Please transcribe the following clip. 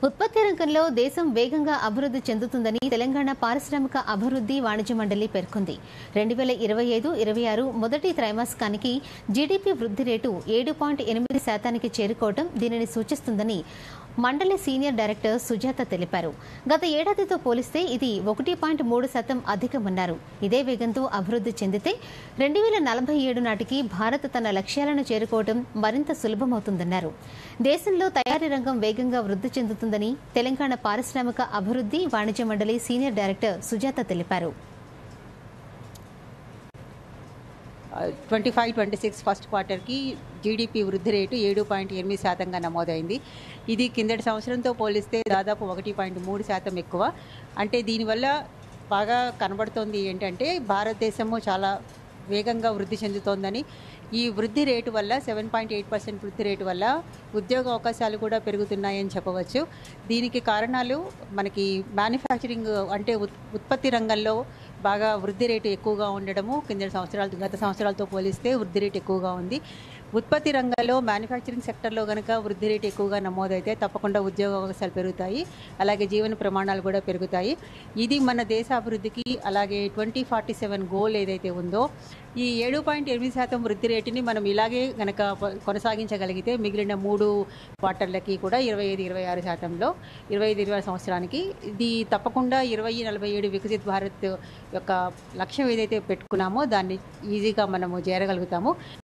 ఉత్పత్తి రంగంలో దేశం వేగంగా అభివృద్ధి చెందుతుందని తెలంగాణ పారిశ్రామిక అభివృద్ధి వాణిజ్య మండలి పేర్కొంది. 2025-26 మొదటి త్రైమాసికానికి జీడీపీ వృద్ధి రేటు 7.8% చేరుకోవడం దీనిని సూచిస్తుందని మండలి సీనియర్ డైరెక్టర్ సుజాత తెలిపారు. గత ఏడాదితో పోలిస్తే ఇది 1.3% అధికమన్నారు. ఇదే వేగంతో అభివృద్ధి చెందితే 2047 నాటికి భారత్ తన లక్ష్యాలను చేరుకోవడం మరింత సులభమవుతుందన్నారు. దేశంలో తయారీ రంగం వేగంగా వృద్ధి చెందుతుందని తెలంగాణ పారిశ్రామిక అభివృద్ధి వాణిజ్య మండలి సీనియర్ డైరెక్టర్ సుజాత తెలిపారు. 25-26 ఫస్ట్ క్వార్టర్కి జీడీపీ వృద్ధి రేటు 7.8%గా నమోదైంది. ఇది కిందటి సంవత్సరంతో పోలిస్తే దాదాపు 1.3% ఎక్కువ. అంటే దీనివల్ల బాగా కనబడుతోంది ఏంటంటే భారతదేశము చాలా వేగంగా వృద్ధి చెందుతోందని. ఈ వృద్ధి రేటు వల్ల 7.8% వృద్ధి రేటు వల్ల ఉద్యోగ అవకాశాలు కూడా పెరుగుతున్నాయని చెప్పవచ్చు. దీనికి కారణాలు మనకి మ్యానుఫ్యాక్చరింగ్ అంటే ఉత్పత్తి రంగంలో బాగా వృద్ధి రేటు ఎక్కువగా ఉండడము. గత సంవత్సరాలతో పోలిస్తే వృద్ధి రేటు ఎక్కువగా ఉంది. ఉత్పత్తి రంగంలో మ్యానుఫ్యాక్చరింగ్ సెక్టర్లో కనుక వృద్ధి రేటు ఎక్కువగా నమోదైతే తప్పకుండా ఉద్యోగ అవకాశాలు పెరుగుతాయి, అలాగే జీవన ప్రమాణాలు కూడా పెరుగుతాయి. ఇది మన దేశ అభివృద్ధికి అలాగే 2047 గోల్ ఏదైతే ఉందో ఈ 7.8% వృద్ధి రేటుని మనం ఇలాగే కనుక కొనసాగించగలిగితే మిగిలిన 3 క్వార్టర్లకి కూడా 25-26%లో 25-26 సంవత్సరానికి ఇది తప్పకుండా 2047 వికసిత్ భారత్ యొక్క లక్ష్యం ఏదైతే పెట్టుకున్నామో దాన్ని ఈజీగా మనము చేరగలుగుతాము.